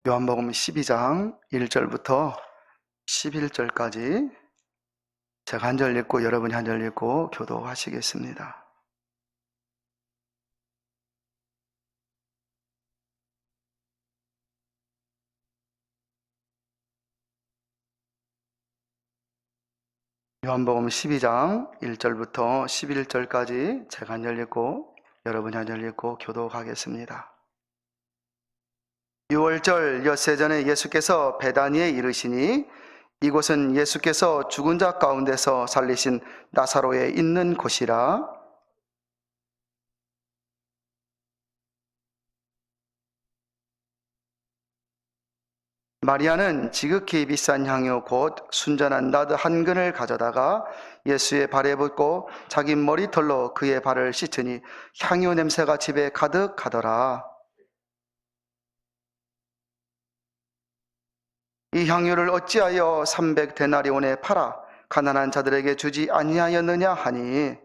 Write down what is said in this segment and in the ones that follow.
요한복음 12장 1절부터 11절까지 제가 한 절 읽고 여러분이 한 절 읽고 교도하시겠습니다. 요한복음 12장 1절부터 11절까지 제가 한 절 읽고 여러분이 한 절 읽고 교도하겠습니다. 6월절 엿새 전에 예수께서 베다니에 이르시니 이곳은 예수께서 죽은 자 가운데서 살리신 나사로에 있는 곳이라. 마리아는 지극히 비싼 향유 곧 순전한 나드 한 근을 가져다가 예수의 발에 붓고 자기 머리털로 그의 발을 씻으니 향유 냄새가 집에 가득하더라. 이 향유를 어찌하여 300데나리온에 팔아 가난한 자들에게 주지 아니하였느냐 하니,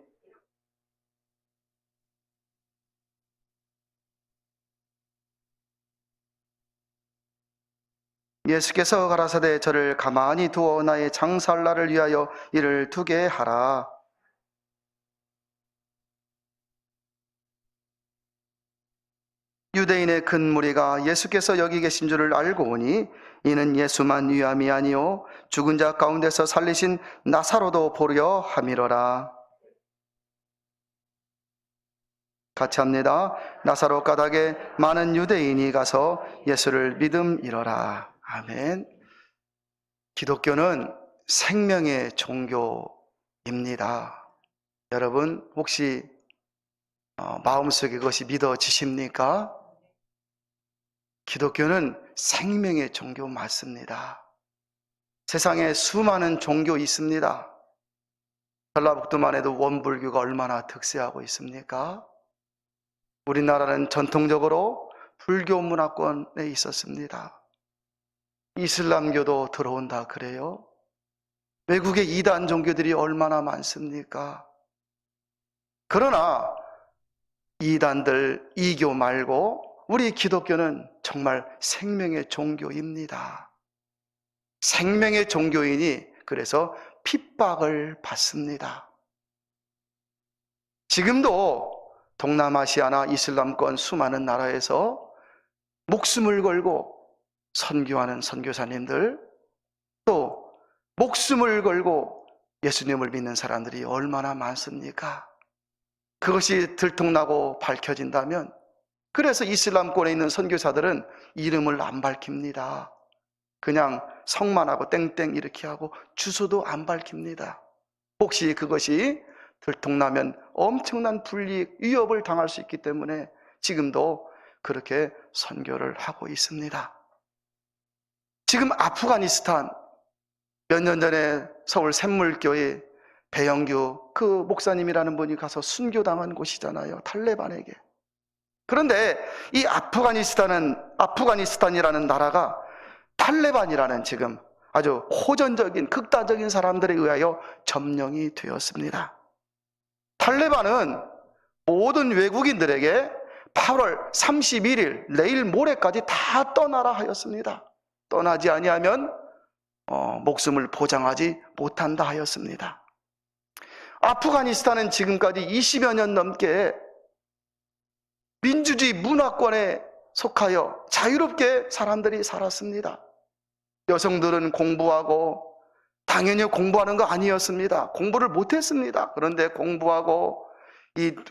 예수께서 가라사대 저를 가만히 두어 나의 장사할 날을 위하여 이를 두게 하라. 유대인의 큰 무리가 예수께서 여기 계신 줄을 알고 오니 이는 예수만 위함이 아니요 죽은 자 가운데서 살리신 나사로도 보려 함이로라. 같이 합니다. 나사로 가닥에 많은 유대인이 가서 예수를 믿음이로라. 아멘. 기독교는 생명의 종교입니다. 여러분 혹시 마음속에 그것이 믿어지십니까? 기독교는 생명의 종교 맞습니다. 세상에 수많은 종교 있습니다. 전라북도만 해도 원불교가 얼마나 득세하고 있습니까? 우리나라는 전통적으로 불교 문화권에 있었습니다. 이슬람교도 들어온다 그래요. 외국의 이단 종교들이 얼마나 많습니까? 그러나 이단들 이교 말고 우리 기독교는 정말 생명의 종교입니다. 생명의 종교이니 그래서 핍박을 받습니다. 지금도 동남아시아나 이슬람권 수많은 나라에서 목숨을 걸고 선교하는 선교사님들, 또 목숨을 걸고 예수님을 믿는 사람들이 얼마나 많습니까? 그것이 들통나고 밝혀진다면, 그래서 이슬람권에 있는 선교사들은 이름을 안 밝힙니다. 그냥 성만 하고 땡땡 이렇게 하고 주소도 안 밝힙니다. 혹시 그것이 들통나면 엄청난 불이익, 위협을 당할 수 있기 때문에 지금도 그렇게 선교를 하고 있습니다. 지금 아프가니스탄, 몇 년 전에 서울 샘물교회 배영규 그 목사님이라는 분이 가서 순교당한 곳이잖아요. 탈레반에게. 그런데 이 아프가니스탄이라는 나라가 탈레반이라는 지금 아주 호전적인 극단적인 사람들에 의하여 점령이 되었습니다. 탈레반은 모든 외국인들에게 8월 31일 내일 모레까지 다 떠나라 하였습니다. 떠나지 아니하면 목숨을 보장하지 못한다 하였습니다. 아프가니스탄은 지금까지 20여 년 넘게 민주주의 문화권에 속하여 자유롭게 사람들이 살았습니다. 여성들은 공부하고, 당연히 공부하는 거 아니었습니다. 공부를 못했습니다. 그런데 공부하고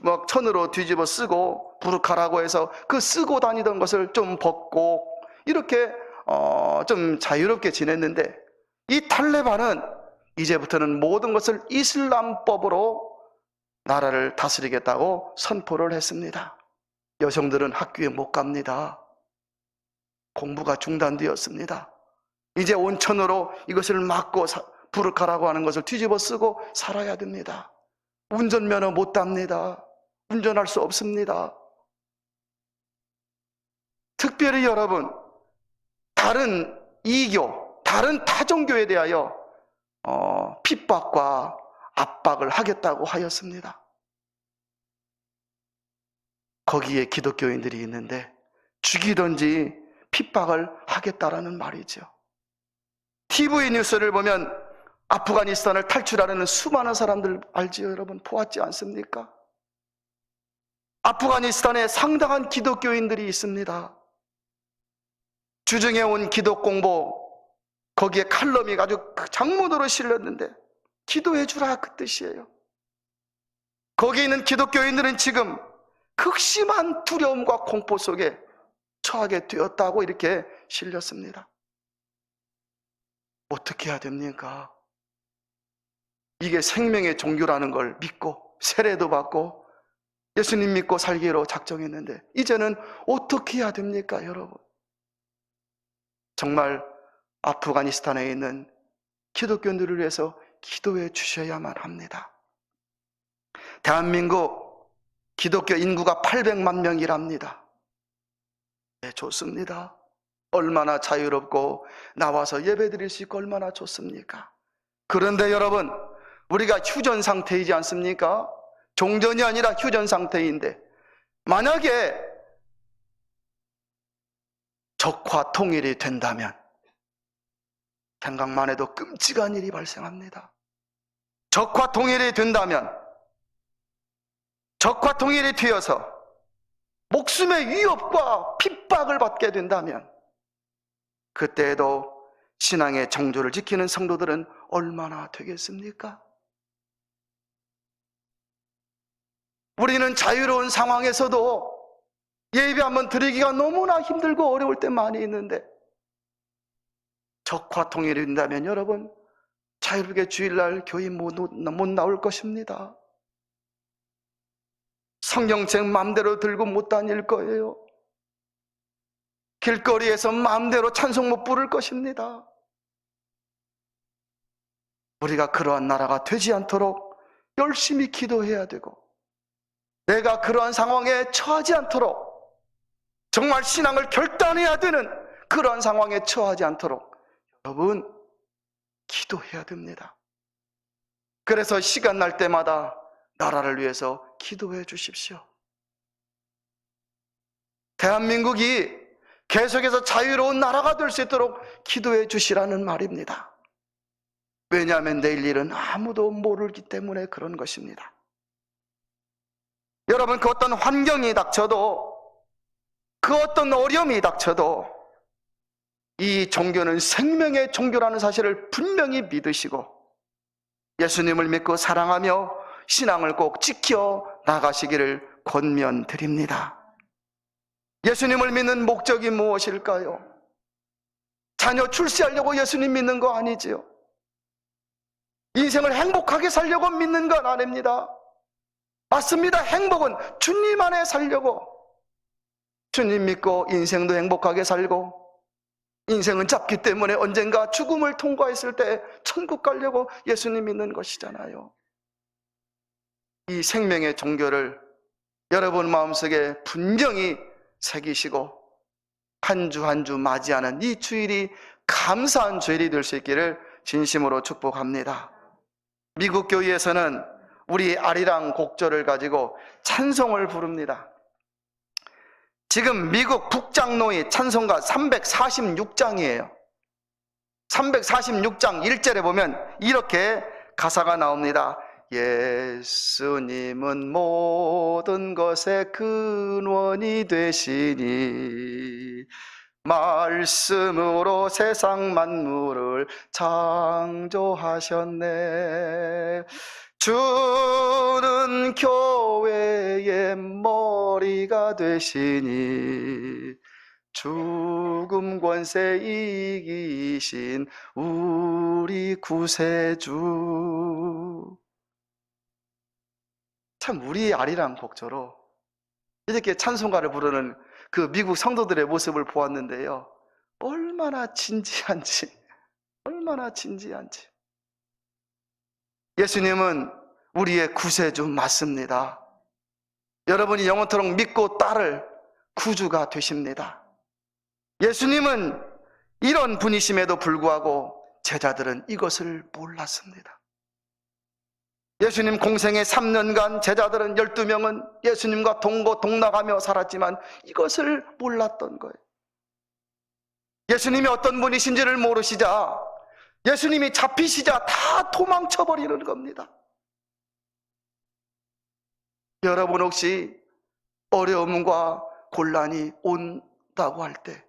막 천으로 뒤집어 쓰고 부르카라고 해서 그 쓰고 다니던 것을 좀 벗고 이렇게 좀 자유롭게 지냈는데, 이 탈레반은 이제부터는 모든 것을 이슬람법으로 나라를 다스리겠다고 선포를 했습니다. 여성들은 학교에 못 갑니다. 공부가 중단되었습니다. 이제 온천으로 이것을 막고 부르카라고 하는 것을 뒤집어 쓰고 살아야 됩니다. 운전면허 못 탑니다. 운전할 수 없습니다. 특별히 여러분, 다른 이교, 다른 타종교에 대하여 핍박과 압박을 하겠다고 하였습니다. 거기에 기독교인들이 있는데 죽이든지 핍박을 하겠다라는 말이죠. TV 뉴스를 보면 아프가니스탄을 탈출하려는 수많은 사람들 알지요, 여러분? 보았지 않습니까? 아프가니스탄에 상당한 기독교인들이 있습니다. 주중에 온 기독공보, 거기에 칼럼이 아주 장문으로 실렸는데 기도해 주라, 그 뜻이에요. 거기에 있는 기독교인들은 지금 극심한 두려움과 공포 속에 처하게 되었다고 이렇게 실렸습니다. 어떻게 해야 됩니까? 이게 생명의 종교라는 걸 믿고 세례도 받고 예수님 믿고 살기로 작정했는데 이제는 어떻게 해야 됩니까, 여러분? 정말 아프가니스탄에 있는 기독교인들을 위해서 기도해 주셔야만 합니다. 대한민국 기독교 인구가 800만 명이랍니다. 네, 좋습니다. 얼마나 자유롭고 나와서 예배드릴 수 있고 얼마나 좋습니까? 그런데 여러분, 우리가 휴전 상태이지 않습니까? 종전이 아니라 휴전 상태인데 만약에 적화 통일이 된다면 생각만 해도 끔찍한 일이 발생합니다. 적화 통일이 된다면, 적화 통일이 되어서 목숨의 위협과 핍박을 받게 된다면 그때에도 신앙의 정조를 지키는 성도들은 얼마나 되겠습니까? 우리는 자유로운 상황에서도 예배 한번 드리기가 너무나 힘들고 어려울 때 많이 있는데 적화 통일이 된다면 여러분 자유롭게 주일날 교회 못 나올 것입니다. 성경책 마음대로 들고 못 다닐 거예요. 길거리에서 마음대로 찬송 못 부를 것입니다. 우리가 그러한 나라가 되지 않도록 열심히 기도해야 되고 내가 그러한 상황에 처하지 않도록 정말 신앙을 결단해야 되는 그러한 상황에 처하지 않도록 여러분 기도해야 됩니다. 그래서 시간 날 때마다 나라를 위해서 기도해 주십시오. 대한민국이 계속해서 자유로운 나라가 될 수 있도록 기도해 주시라는 말입니다. 왜냐하면 내일 일은 아무도 모르기 때문에 그런 것입니다. 여러분, 그 어떤 환경이 닥쳐도 그 어떤 어려움이 닥쳐도 이 종교는 생명의 종교라는 사실을 분명히 믿으시고 예수님을 믿고 사랑하며 신앙을 꼭 지켜 나가시기를 권면드립니다. 예수님을 믿는 목적이 무엇일까요? 자녀 출세하려고 예수님 믿는 거 아니지요. 인생을 행복하게 살려고 믿는 건 아닙니다. 맞습니다. 행복은 주님 안에 살려고 주님 믿고 인생도 행복하게 살고 인생은 짧기 때문에 언젠가 죽음을 통과했을 때 천국 가려고 예수님 믿는 것이잖아요. 이 생명의 종교를 여러분 마음속에 분명히 새기시고 한 주 한 주 맞이하는 이 주일이 감사한 주일이 될 수 있기를 진심으로 축복합니다. 미국 교회에서는 우리 아리랑 곡절을 가지고 찬송을 부릅니다. 지금 미국 북장로의 찬송가 346장이에요. 346장 1절에 보면 이렇게 가사가 나옵니다. 예수님은 모든 것의 근원이 되시니 말씀으로 세상 만물을 창조하셨네. 주는 교회의 머리가 되시니 죽음 권세 이기신 우리 구세주. 참 우리 아리랑 곡조로 이렇게 찬송가를 부르는 그 미국 성도들의 모습을 보았는데요, 얼마나 진지한지. 예수님은 우리의 구세주 맞습니다. 여러분이 영원토록 믿고 따를 구주가 되십니다. 예수님은 이런 분이심에도 불구하고 제자들은 이것을 몰랐습니다. 예수님 공생의 3년간 제자들은 12명은 예수님과 동거동락하며 살았지만 이것을 몰랐던 거예요. 예수님이 어떤 분이신지를 모르시자, 예수님이 잡히시자 다 도망쳐버리는 겁니다. 여러분 혹시 어려움과 곤란이 온다고 할 때,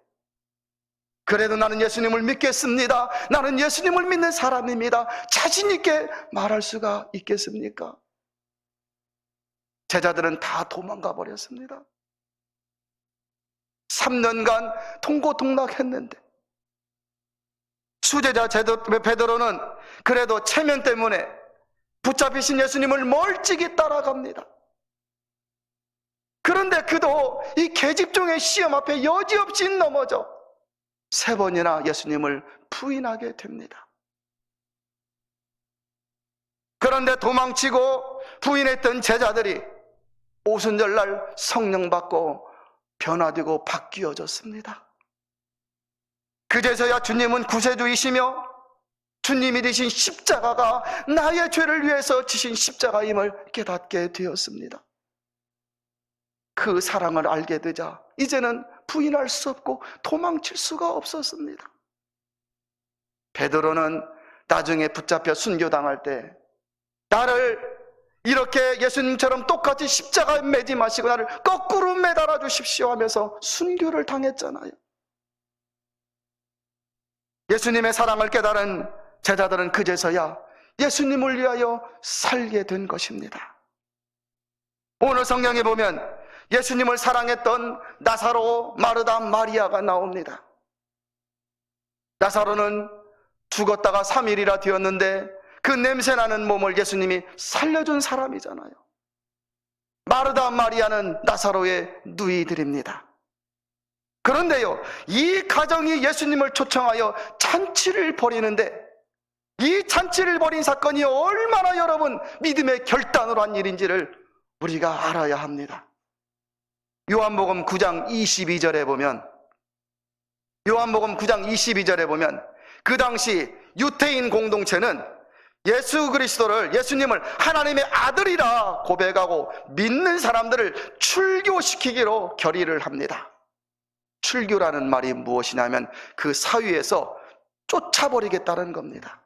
그래도 나는 예수님을 믿겠습니다, 나는 예수님을 믿는 사람입니다, 자신 있게 말할 수가 있겠습니까? 제자들은 다 도망가 버렸습니다. 3년간 통고통락했는데 수제자 베드로는 그래도 체면 때문에 붙잡히신 예수님을 멀찍이 따라갑니다. 그런데 그도 이 계집종의 시험 앞에 여지없이 넘어져 3번이나 예수님을 부인하게 됩니다. 그런데 도망치고 부인했던 제자들이 오순절날 성령 받고 변화되고 바뀌어졌습니다. 그제서야 주님은 구세주이시며 주님이 되신 십자가가 나의 죄를 위해서 지신 십자가임을 깨닫게 되었습니다. 그 사랑을 알게 되자 이제는 부인할 수 없고 도망칠 수가 없었습니다. 베드로는 나중에 붙잡혀 순교당할 때 나를 이렇게 예수님처럼 똑같이 십자가에 매지 마시고 나를 거꾸로 매달아 주십시오 하면서 순교를 당했잖아요. 예수님의 사랑을 깨달은 제자들은 그제서야 예수님을 위하여 살게 된 것입니다. 오늘 성경에 보면 예수님을 사랑했던 나사로, 마르다, 마리아가 나옵니다. 나사로는 죽었다가 3일이나 되었는데 그 냄새나는 몸을 예수님이 살려준 사람이잖아요. 마르다, 마리아는 나사로의 누이들입니다. 그런데요, 이 가정이 예수님을 초청하여 잔치를 벌이는데 이 잔치를 벌인 사건이 얼마나 여러분 믿음의 결단으로 한 일인지를 우리가 알아야 합니다. 요한복음 9장 22절에 보면 그 당시 유대인 공동체는 예수 그리스도를, 예수님을 하나님의 아들이라 고백하고 믿는 사람들을 출교시키기로 결의를 합니다. 출교라는 말이 무엇이냐면 그 사회에서 쫓아버리겠다는 겁니다.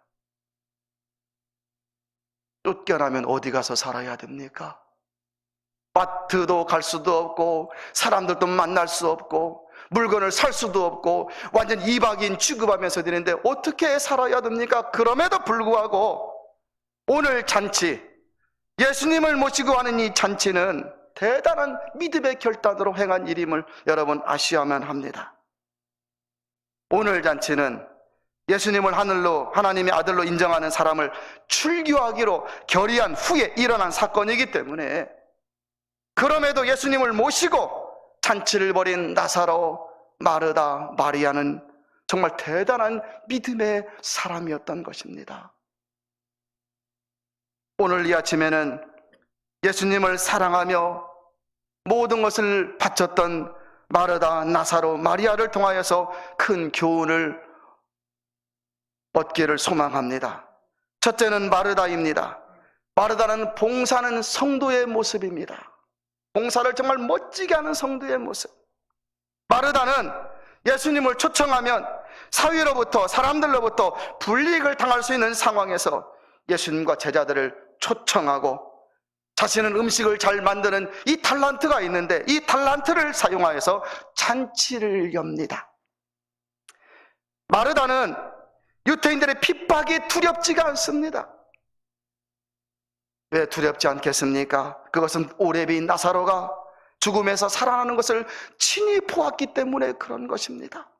쫓겨나면 어디 가서 살아야 됩니까? 마트도 갈 수도 없고 사람들도 만날 수 없고 물건을 살 수도 없고 완전 이방인 취급하면서 되는데 어떻게 살아야 됩니까? 그럼에도 불구하고 오늘 잔치, 예수님을 모시고 하는 이 잔치는 대단한 믿음의 결단으로 행한 일임을 여러분 아셔야만 합니다. 오늘 잔치는 예수님을 하나님의 아들로 인정하는 사람을 출교하기로 결의한 후에 일어난 사건이기 때문에, 그럼에도 예수님을 모시고 잔치를 벌인 나사로, 마르다, 마리아는 정말 대단한 믿음의 사람이었던 것입니다. 오늘 이 아침에는 예수님을 사랑하며 모든 것을 바쳤던 마르다, 나사로, 마리아를 통하여서 큰 교훈을 얻기를 소망합니다. 첫째는 마르다입니다. 마르다는 봉사하는 성도의 모습입니다. 봉사를 정말 멋지게 하는 성도의 모습. 마르다는 예수님을 초청하면 사회로부터, 사람들로부터 불이익을 당할 수 있는 상황에서 예수님과 제자들을 초청하고 자신은 음식을 잘 만드는 이 탤런트가 있는데 이 탤런트를 사용하여서 잔치를 엽니다. 마르다는 유대인들의 핍박이 두렵지가 않습니다. 왜 두렵지 않겠습니까? 그것은 오레비인 나사로가 죽음에서 살아나는 것을 친히 보았기 때문에 그런 것입니다.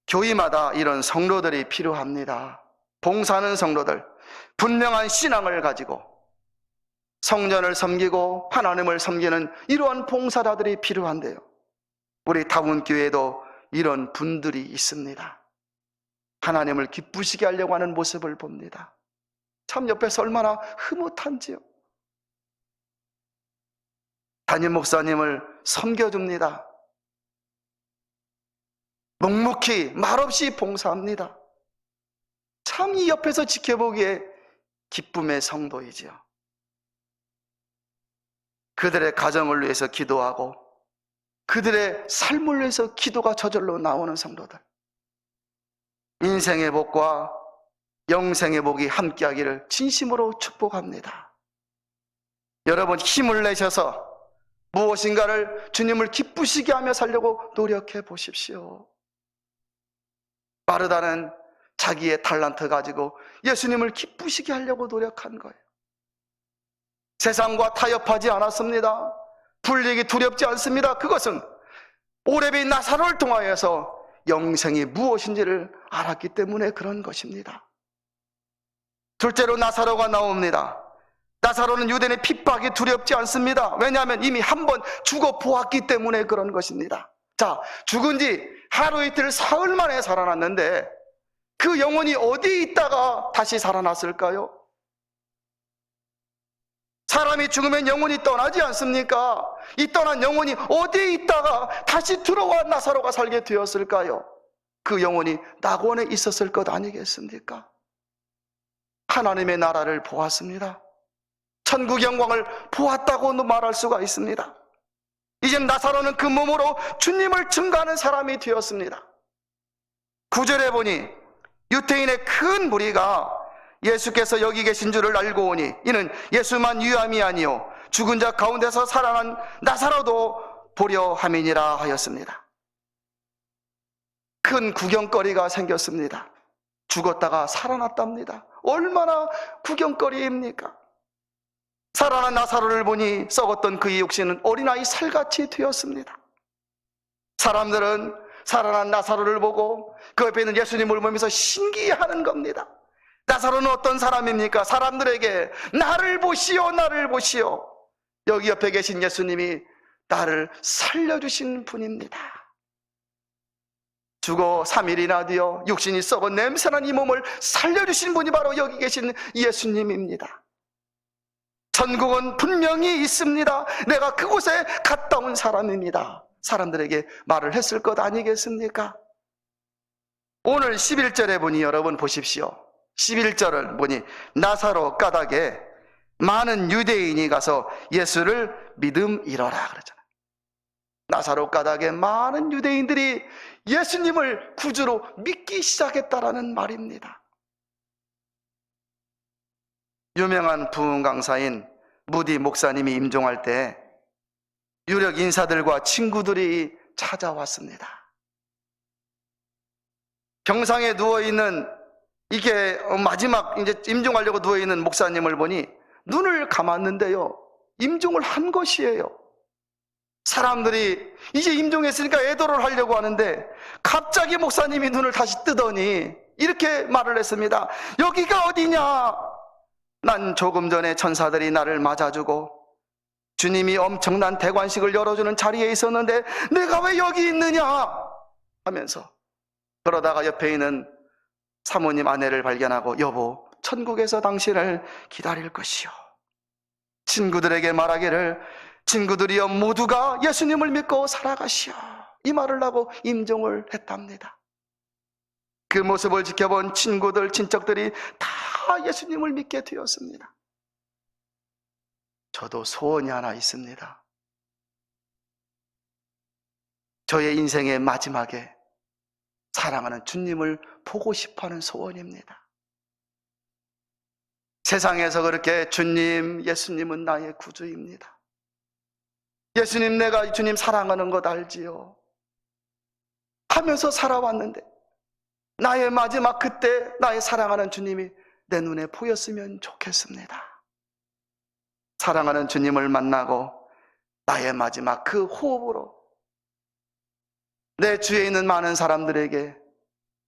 교회마다 이런 성도들이 필요합니다. 봉사하는 성도들, 분명한 신앙을 가지고 성전을 섬기고 하나님을 섬기는 이러한 봉사자들이 필요한데요, 우리 다운교회에도 이런 분들이 있습니다. 하나님을 기쁘시게 하려고 하는 모습을 봅니다. 참 옆에서 얼마나 흐뭇한지요. 담임 목사님을 섬겨줍니다. 묵묵히 말없이 봉사합니다. 참 이 옆에서 지켜보기에 기쁨의 성도이지요. 그들의 가정을 위해서 기도하고 그들의 삶을 위해서 기도가 저절로 나오는 성도들, 인생의 복과 영생의 복이 함께하기를 진심으로 축복합니다. 여러분, 힘을 내셔서 무엇인가를 주님을 기쁘시게 하며 살려고 노력해 보십시오. 마르다는 자기의 달란트 가지고 예수님을 기쁘시게 하려고 노력한 거예요. 세상과 타협하지 않았습니다. 불리기 두렵지 않습니다. 그것은 오레비 나사로를 통하여서 영생이 무엇인지를 알았기 때문에 그런 것입니다. 둘째로 나사로가 나옵니다. 나사로는 유대인의 핍박이 두렵지 않습니다. 왜냐하면 이미 한 번 죽어 보았기 때문에 그런 것입니다. 자, 죽은 지 하루 이틀 사흘 만에 살아났는데 그 영혼이 어디에 있다가 다시 살아났을까요? 사람이 죽으면 영혼이 떠나지 않습니까? 이 떠난 영혼이 어디에 있다가 다시 들어와 나사로가 살게 되었을까요? 그 영혼이 낙원에 있었을 것 아니겠습니까? 하나님의 나라를 보았습니다. 천국 영광을 보았다고도 말할 수가 있습니다. 이제 나사로는 그 몸으로 주님을 증거하는 사람이 되었습니다. 9절에 보니 유대인의 큰 무리가 예수께서 여기 계신 줄을 알고 오니 이는 예수만 유함이 아니요 죽은 자 가운데서 살아난 나사로도 보려 함이니라 하였습니다. 큰 구경거리가 생겼습니다. 죽었다가 살아났답니다. 얼마나 구경거리입니까? 살아난 나사로를 보니 썩었던 그의 육신은 어린아이 살같이 되었습니다. 사람들은 살아난 나사로를 보고 그 옆에 있는 예수님을 보면서 신기해하는 겁니다. 나사로는 어떤 사람입니까? 사람들에게 나를 보시오, 나를 보시오. 여기 옆에 계신 예수님이 나를 살려주신 분입니다. 죽어 3일이나 되어 육신이 썩어 냄새난 이 몸을 살려주신 분이 바로 여기 계신 예수님입니다. 천국은 분명히 있습니다. 내가 그곳에 갔다 온 사람입니다. 사람들에게 말을 했을 것 아니겠습니까? 오늘 11절에 보니 여러분 보십시오. 11절을 보니 나사로 까닭에 많은 유대인이 가서 예수를 믿음이러라 그러잖아요. 나사로 까닭에 많은 유대인들이 예수님을 구주로 믿기 시작했다라는 말입니다. 유명한 부흥 강사인 무디 목사님이 임종할 때 유력 인사들과 친구들이 찾아왔습니다. 병상에 누워있는 이게 마지막 이제 임종하려고 누워있는 목사님을 보니 눈을 감았는데요, 임종을 한 것이에요. 사람들이 이제 임종했으니까 애도를 하려고 하는데 갑자기 목사님이 눈을 다시 뜨더니 이렇게 말을 했습니다. 여기가 어디냐? 난 조금 전에 천사들이 나를 맞아주고 주님이 엄청난 대관식을 열어주는 자리에 있었는데 내가 왜 여기 있느냐? 하면서 그러다가 옆에 있는 사모님 아내를 발견하고 여보, 천국에서 당신을 기다릴 것이요. 친구들에게 말하기를 친구들이여 모두가 예수님을 믿고 살아가시오. 이 말을 하고 임종을 했답니다. 그 모습을 지켜본 친구들, 친척들이 다 예수님을 믿게 되었습니다. 저도 소원이 하나 있습니다. 저의 인생의 마지막에 사랑하는 주님을 보고 싶어하는 소원입니다. 세상에서 그렇게 주님, 예수님은 나의 구주입니다. 예수님, 내가 주님 사랑하는 것 알지요? 하면서 살아왔는데 나의 마지막 그때 나의 사랑하는 주님이 내 눈에 보였으면 좋겠습니다. 사랑하는 주님을 만나고 나의 마지막 그 호흡으로 내 주위에 있는 많은 사람들에게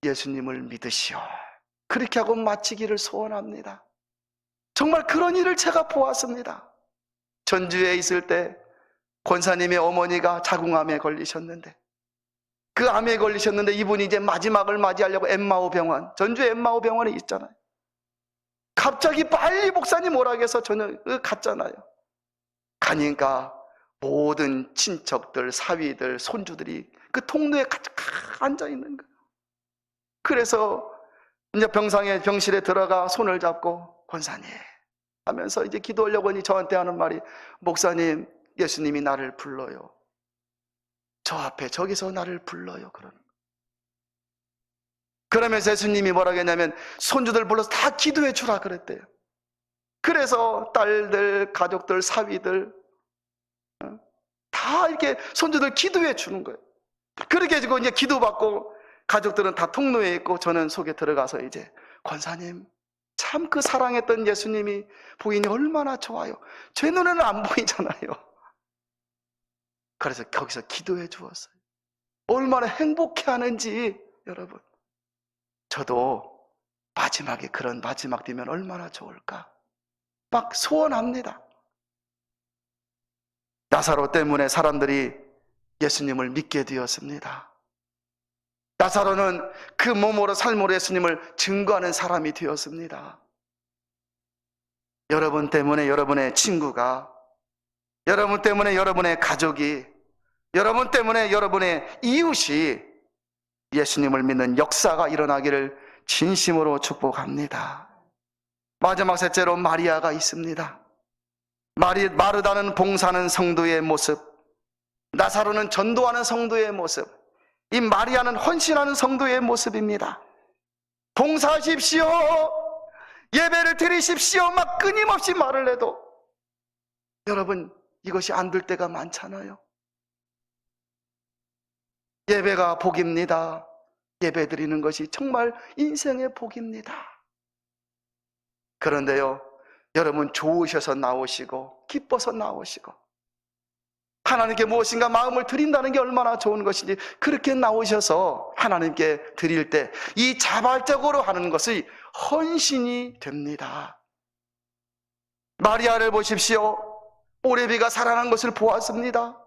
예수님을 믿으시오, 그렇게 하고 마치기를 소원합니다. 정말 그런 일을 제가 보았습니다. 전주에 있을 때 권사님의 어머니가 자궁암에 걸리셨는데 그 암에 걸리셨는데 이분이 이제 마지막을 맞이하려고 엠마오 병원, 전주 엠마오 병원에 있잖아요. 갑자기 빨리 목사님 오라고 해서 저는 갔잖아요. 가니까 모든 친척들, 사위들, 손주들이 그 통로에 가득 앉아 있는 거예요. 그래서 이제 병실에 들어가 손을 잡고 권사님 하면서 이제 기도하려고 하니 저한테 하는 말이 목사님, 예수님이 나를 불러요. 저 앞에 저기서 나를 불러요. 그러면서 예수님이 뭐라고 했냐면 손주들 불러서 다 기도해 주라 그랬대요. 그래서 딸들, 가족들, 사위들 다 이렇게 손주들 기도해 주는 거예요. 그렇게 해주고 이제 기도받고 가족들은 다 통로에 있고 저는 속에 들어가서 이제 권사님 참 그 사랑했던 예수님이 보이니 얼마나 좋아요. 제 눈에는 안 보이잖아요. 그래서 거기서 기도해 주었어요. 얼마나 행복해하는지 여러분. 저도 마지막에 그런 마지막 되면 얼마나 좋을까 막 소원합니다. 나사로 때문에 사람들이 예수님을 믿게 되었습니다. 나사로는 그 몸으로 삶으로 예수님을 증거하는 사람이 되었습니다. 여러분 때문에 여러분의 친구가, 여러분 때문에 여러분의 가족이, 여러분 때문에 여러분의 이웃이 예수님을 믿는 역사가 일어나기를 진심으로 축복합니다. 마지막 셋째로 마리아가 있습니다. 마르다는 봉사하는 성도의 모습, 나사로는 전도하는 성도의 모습, 이 마리아는 헌신하는 성도의 모습입니다. 봉사하십시오, 예배를 드리십시오 막 끊임없이 말을 해도 여러분 이것이 안 될 때가 많잖아요. 예배가 복입니다. 예배 드리는 것이 정말 인생의 복입니다. 그런데요, 여러분 좋으셔서 나오시고 기뻐서 나오시고 하나님께 무엇인가 마음을 드린다는 게 얼마나 좋은 것인지 그렇게 나오셔서 하나님께 드릴 때 이 자발적으로 하는 것이 헌신이 됩니다. 마리아를 보십시오. 오레비가 살아난 것을 보았습니다.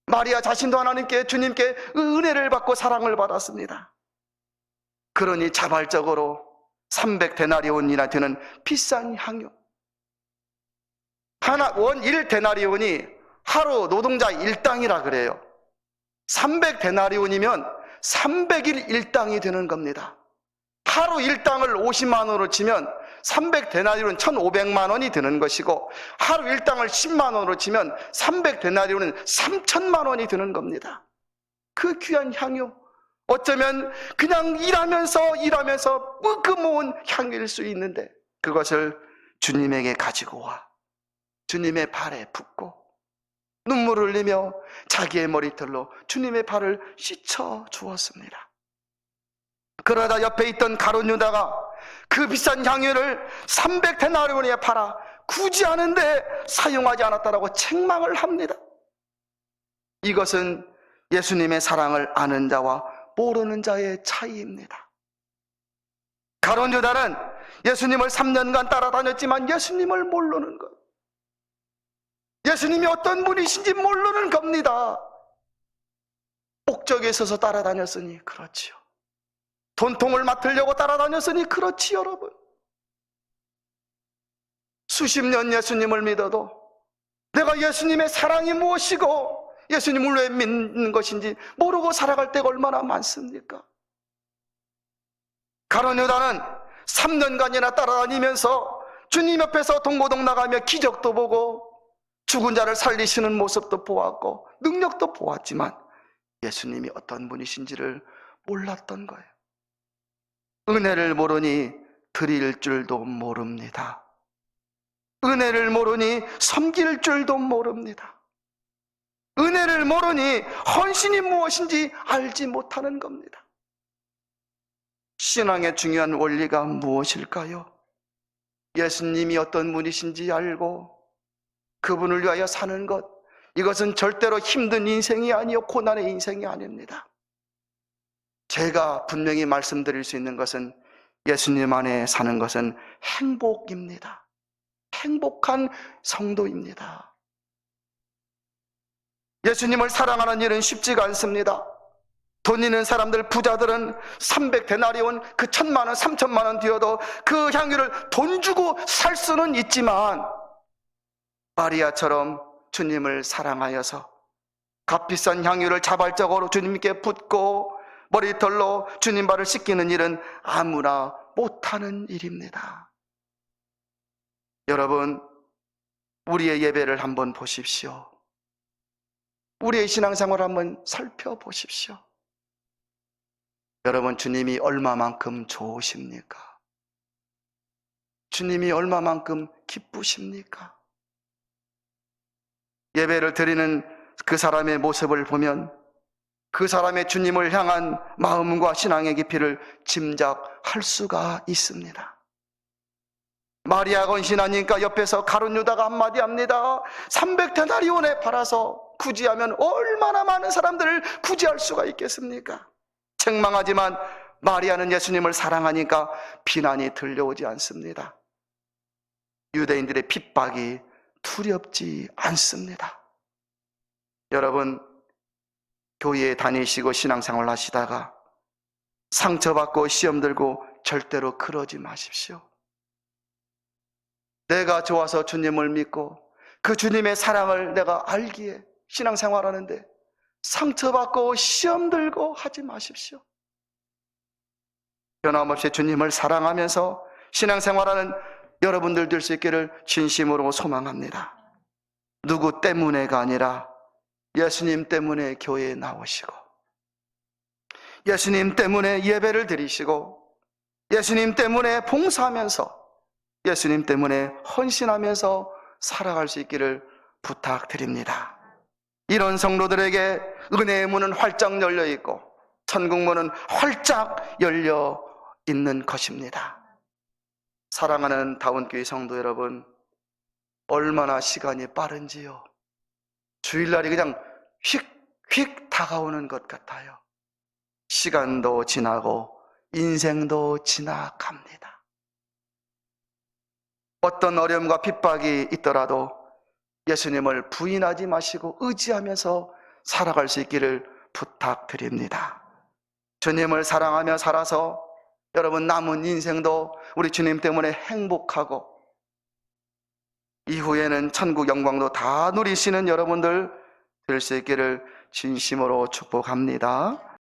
마리아 자신도 하나님께 주님께 은혜를 받고 사랑을 받았습니다. 그러니 자발적으로 300데나리온이나 되는 비싼 향유, 원 1데나리온이 하루 노동자 일당이라 그래요. 300데나리온이면 300일 일당이 되는 겁니다. 하루 일당을 50만 원으로 치면 300데나리온은 1,500만 원이 드는 것이고 하루 일당을 10만 원으로 치면 300데나리온은 3천만 원이 드는 겁니다. 그 귀한 향유, 어쩌면 그냥 일하면서 그 모은 향유일 수 있는데 그것을 주님에게 가지고 와 주님의 발에 붓고 눈물을 흘리며 자기의 머리털로 주님의 발을 씻어 주었습니다. 그러다 옆에 있던 가룟 유다가 그 비싼 향유를 300데나리온에 팔아 굳이 하는데 사용하지 않았다라고 책망을 합니다. 이것은 예수님의 사랑을 아는 자와 모르는 자의 차이입니다. 가룟 유다는 예수님을 3년간 따라다녔지만 예수님을 모르는 것, 예수님이 어떤 분이신지 모르는 겁니다. 목적에 있어서 따라다녔으니 그렇지요. 돈통을 맡으려고 따라다녔으니 그렇지 여러분. 수십 년 예수님을 믿어도 내가 예수님의 사랑이 무엇이고 예수님을 왜 믿는 것인지 모르고 살아갈 때가 얼마나 많습니까? 가룟 유다는 3년간이나 따라다니면서 주님 옆에서 동고동 나가며 기적도 보고 죽은 자를 살리시는 모습도 보았고 능력도 보았지만 예수님이 어떤 분이신지를 몰랐던 거예요. 은혜를 모르니 드릴 줄도 모릅니다. 은혜를 모르니 섬길 줄도 모릅니다. 은혜를 모르니 헌신이 무엇인지 알지 못하는 겁니다. 신앙의 중요한 원리가 무엇일까요? 예수님이 어떤 분이신지 알고 그분을 위하여 사는 것, 이것은 절대로 힘든 인생이 아니요 고난의 인생이 아닙니다. 제가 분명히 말씀드릴 수 있는 것은 예수님 안에 사는 것은 행복입니다. 행복한 성도입니다. 예수님을 사랑하는 일은 쉽지가 않습니다. 돈 있는 사람들, 부자들은 300데나리온, 그 1,000만 원, 3천만 원 뒤어도 그 향유를 돈 주고 살 수는 있지만 마리아처럼 주님을 사랑하여서 값비싼 향유를 자발적으로 주님께 붓고 머리털로 주님 발을 씻기는 일은 아무나 못하는 일입니다. 여러분, 우리의 예배를 한번 보십시오. 우리의 신앙생활을 한번 살펴보십시오. 여러분, 주님이 얼마만큼 좋으십니까? 주님이 얼마만큼 기쁘십니까? 예배를 드리는 그 사람의 모습을 보면 그 사람의 주님을 향한 마음과 신앙의 깊이를 짐작할 수가 있습니다. 마리아가 헌신하니까 옆에서 가룟 유다가 한마디 합니다. 300데나리온에 팔아서 구제하면 얼마나 많은 사람들을 구제할 수가 있겠습니까? 책망하지만 마리아는 예수님을 사랑하니까 비난이 들려오지 않습니다. 유대인들의 핍박이 두렵지 않습니다. 여러분, 교회에 다니시고 신앙생활 하시다가 상처받고 시험 들고 절대로 그러지 마십시오. 내가 좋아서 주님을 믿고 그 주님의 사랑을 내가 알기에 신앙생활하는데 상처받고 시험 들고 하지 마십시오. 변함없이 주님을 사랑하면서 신앙생활하는 여러분들 될 수 있기를 진심으로 소망합니다. 누구 때문에가 아니라 예수님 때문에 교회에 나오시고 예수님 때문에 예배를 드리시고 예수님 때문에 봉사하면서 예수님 때문에 헌신하면서 살아갈 수 있기를 부탁드립니다. 이런 성도들에게 은혜의 문은 활짝 열려 있고 천국 문은 활짝 열려 있는 것입니다. 사랑하는 다운교회 성도 여러분, 얼마나 시간이 빠른지요. 주일날이 그냥 휙휙 다가오는 것 같아요. 시간도 지나고 인생도 지나갑니다. 어떤 어려움과 핍박이 있더라도 예수님을 부인하지 마시고 의지하면서 살아갈 수 있기를 부탁드립니다. 주님을 사랑하며 살아서 여러분 남은 인생도 우리 주님 때문에 행복하고 이후에는 천국 영광도 다 누리시는 여러분들 될 수 있기를 진심으로 축복합니다.